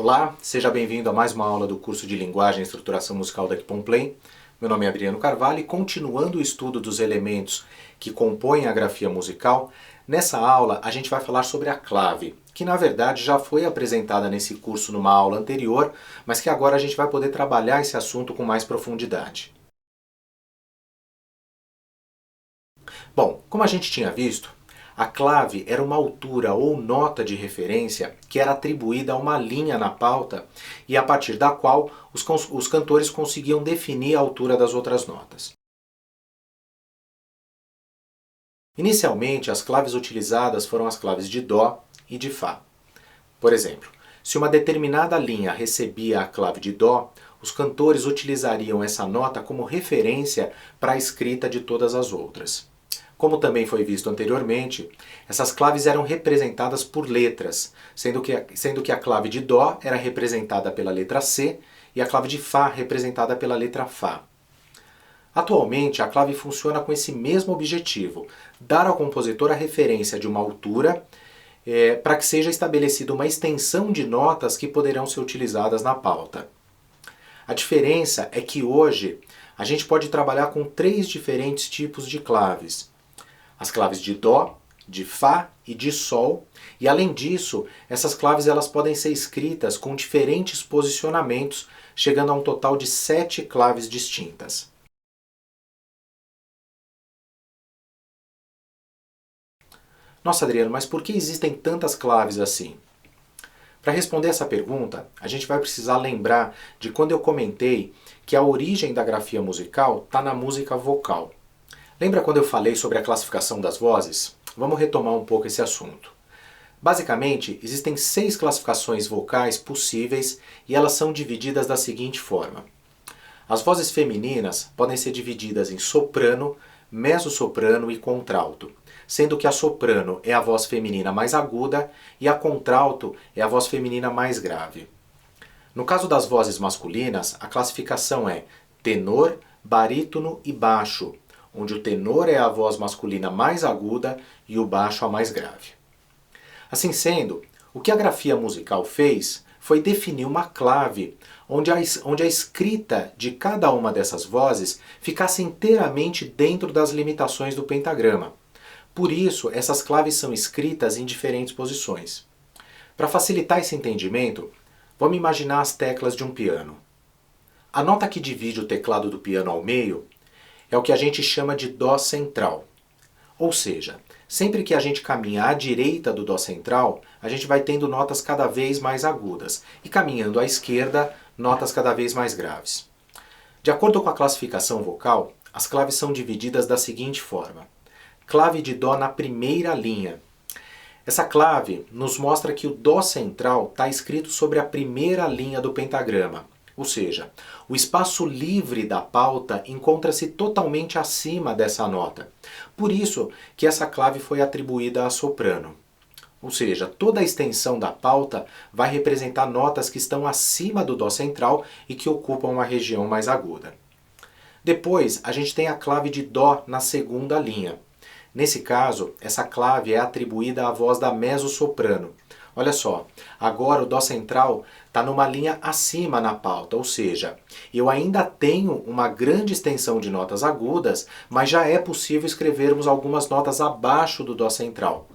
Olá, seja bem-vindo a mais uma aula do curso de Linguagem e Estruturação Musical da Equiponplay. Meu nome é Adriano Carvalho e continuando o estudo dos elementos que compõem a grafia musical, nessa aula a gente vai falar sobre a clave, que na verdade já foi apresentada nesse curso numa aula anterior, mas que agora a gente vai poder trabalhar esse assunto com mais profundidade. Bom, como a gente tinha visto, a clave era uma altura ou nota de referência que era atribuída a uma linha na pauta e a partir da qual os cantores conseguiam definir a altura das outras notas. Inicialmente, as claves utilizadas foram as claves de Dó e de Fá. Por exemplo, se uma determinada linha recebia a clave de Dó, os cantores utilizariam essa nota como referência para a escrita de todas as outras. Como também foi visto anteriormente, essas claves eram representadas por letras, sendo que a clave de Dó era representada pela letra C e a clave de Fá representada pela letra Fá. Atualmente, a clave funciona com esse mesmo objetivo, dar ao compositor a referência de uma altura para que seja estabelecida uma extensão de notas que poderão ser utilizadas na pauta. A diferença é que hoje a gente pode trabalhar com 3 diferentes tipos de claves. As claves de Dó, de Fá e de Sol, e além disso, essas claves elas podem ser escritas com diferentes posicionamentos, chegando a um total de 7 claves distintas. Nossa, Adriano, mas por que existem tantas claves assim? Para responder essa pergunta, a gente vai precisar lembrar de quando eu comentei que a origem da grafia musical está na música vocal. Lembra quando eu falei sobre a classificação das vozes? Vamos retomar um pouco esse assunto. Basicamente, existem 6 classificações vocais possíveis e elas são divididas da seguinte forma. As vozes femininas podem ser divididas em soprano, mezzo-soprano e contralto, sendo que a soprano é a voz feminina mais aguda e a contralto é a voz feminina mais grave. No caso das vozes masculinas, a classificação é tenor, barítono e baixo, onde o tenor é a voz masculina mais aguda e o baixo a mais grave. Assim sendo, o que a grafia musical fez foi definir uma clave onde a escrita de cada uma dessas vozes ficasse inteiramente dentro das limitações do pentagrama. Por isso, essas claves são escritas em diferentes posições. Para facilitar esse entendimento, vamos imaginar as teclas de um piano. A nota que divide o teclado do piano ao meio é o que a gente chama de Dó central. Ou seja, sempre que a gente caminha à direita do Dó central, a gente vai tendo notas cada vez mais agudas, e caminhando à esquerda, notas cada vez mais graves. De acordo com a classificação vocal, as claves são divididas da seguinte forma. Clave de Dó na primeira linha. Essa clave nos mostra que o Dó central está escrito sobre a primeira linha do pentagrama. Ou seja, o espaço livre da pauta encontra-se totalmente acima dessa nota. Por isso que essa clave foi atribuída à soprano. Ou seja, toda a extensão da pauta vai representar notas que estão acima do Dó central e que ocupam uma região mais aguda. Depois, a gente tem a clave de Dó na segunda linha. Nesse caso, essa clave é atribuída à voz da mezzo-soprano. Olha só, agora o Dó central está numa linha acima na pauta, ou seja, eu ainda tenho uma grande extensão de notas agudas, mas já é possível escrevermos algumas notas abaixo do Dó central.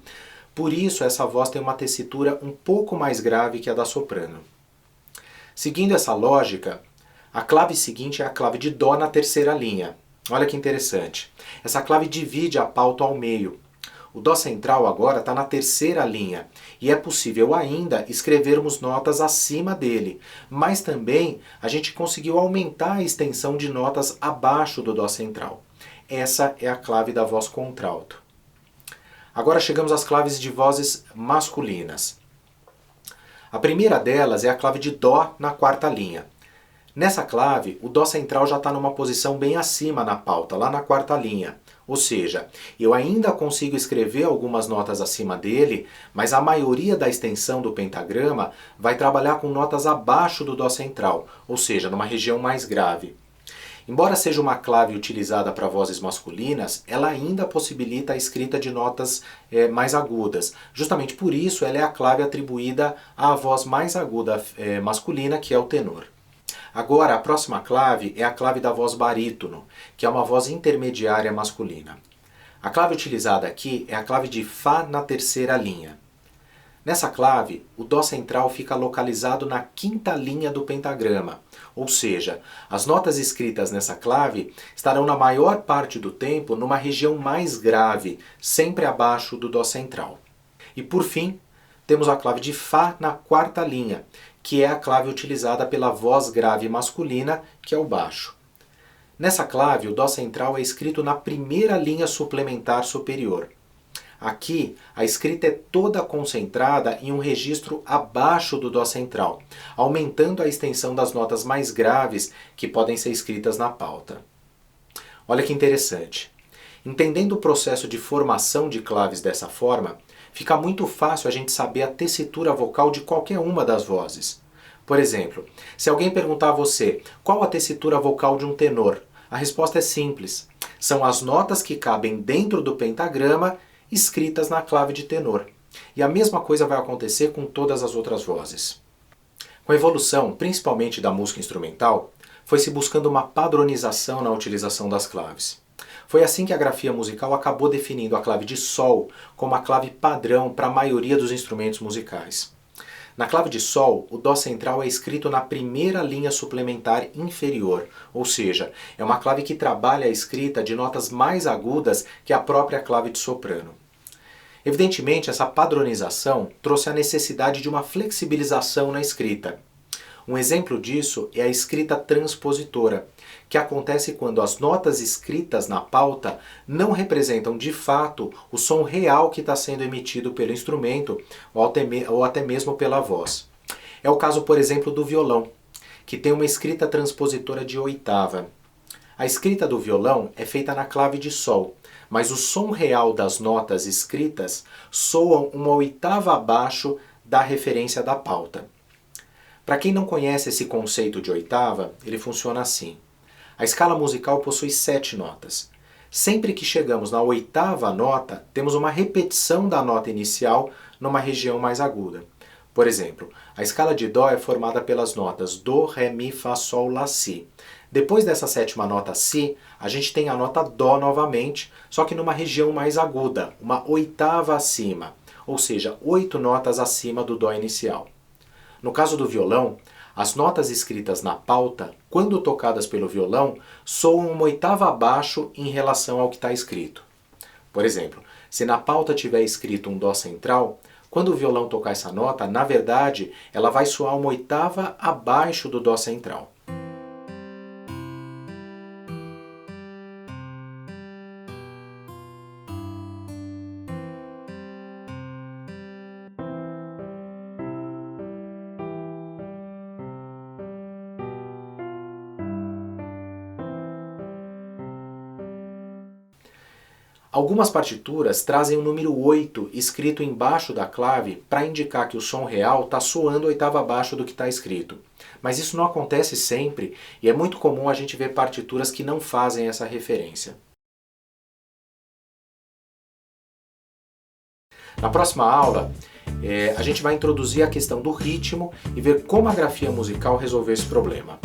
Por isso, essa voz tem uma tessitura um pouco mais grave que a da soprano. Seguindo essa lógica, a clave seguinte é a clave de Dó na terceira linha. Olha que interessante. Essa clave divide a pauta ao meio. O Dó central agora está na terceira linha e é possível ainda escrevermos notas acima dele, mas também a gente conseguiu aumentar a extensão de notas abaixo do Dó central. Essa é a clave da voz contralto. Agora chegamos às claves de vozes masculinas. A primeira delas é a clave de Dó na quarta linha. Nessa clave, o Dó central já está numa posição bem acima na pauta, lá na quarta linha. Ou seja, eu ainda consigo escrever algumas notas acima dele, mas a maioria da extensão do pentagrama vai trabalhar com notas abaixo do Dó central, ou seja, numa região mais grave. Embora seja uma clave utilizada para vozes masculinas, ela ainda possibilita a escrita de notas mais agudas. Justamente por isso ela é a clave atribuída à voz mais aguda masculina, que é o tenor. Agora, a próxima clave é a clave da voz barítono, que é uma voz intermediária masculina. A clave utilizada aqui é a clave de Fá na terceira linha. Nessa clave, o Dó central fica localizado na quinta linha do pentagrama, ou seja, as notas escritas nessa clave estarão na maior parte do tempo numa região mais grave, sempre abaixo do Dó central. E por fim, temos a clave de Fá na quarta linha, que é a clave utilizada pela voz grave masculina, que é o baixo. Nessa clave, o Dó central é escrito na primeira linha suplementar superior. Aqui, a escrita é toda concentrada em um registro abaixo do Dó central, aumentando a extensão das notas mais graves que podem ser escritas na pauta. Olha que interessante. Entendendo o processo de formação de claves dessa forma, fica muito fácil a gente saber a tessitura vocal de qualquer uma das vozes. Por exemplo, se alguém perguntar a você qual a tessitura vocal de um tenor, a resposta é simples. São as notas que cabem dentro do pentagrama escritas na clave de tenor. E a mesma coisa vai acontecer com todas as outras vozes. Com a evolução, principalmente da música instrumental, foi-se buscando uma padronização na utilização das claves. Foi assim que a grafia musical acabou definindo a clave de Sol como a clave padrão para a maioria dos instrumentos musicais. Na clave de Sol, o Dó central é escrito na primeira linha suplementar inferior, ou seja, é uma clave que trabalha a escrita de notas mais agudas que a própria clave de soprano. Evidentemente, essa padronização trouxe a necessidade de uma flexibilização na escrita. Um exemplo disso é a escrita transpositora, que acontece quando as notas escritas na pauta não representam de fato o som real que está sendo emitido pelo instrumento ou até mesmo pela voz. É o caso, por exemplo, do violão, que tem uma escrita transpositora de oitava. A escrita do violão é feita na clave de Sol, mas o som real das notas escritas soam uma oitava abaixo da referência da pauta. Para quem não conhece esse conceito de oitava, ele funciona assim. A escala musical possui 7 notas. Sempre que chegamos na oitava nota, temos uma repetição da nota inicial numa região mais aguda. Por exemplo, a escala de Dó é formada pelas notas Dó, Ré, Mi, Fá, Sol, Lá, Si. Depois dessa sétima nota Si, a gente tem a nota Dó novamente, só que numa região mais aguda, uma oitava acima, ou seja, 8 notas acima do Dó inicial. No caso do violão, as notas escritas na pauta, quando tocadas pelo violão, soam uma oitava abaixo em relação ao que está escrito. Por exemplo, se na pauta tiver escrito um Dó central, quando o violão tocar essa nota, na verdade, ela vai soar uma oitava abaixo do Dó central. Algumas partituras trazem o número 8 escrito embaixo da clave para indicar que o som real está soando oitava abaixo do que está escrito. Mas isso não acontece sempre e é muito comum a gente ver partituras que não fazem essa referência. Na próxima aula, a gente vai introduzir a questão do ritmo e ver como a grafia musical resolveu esse problema.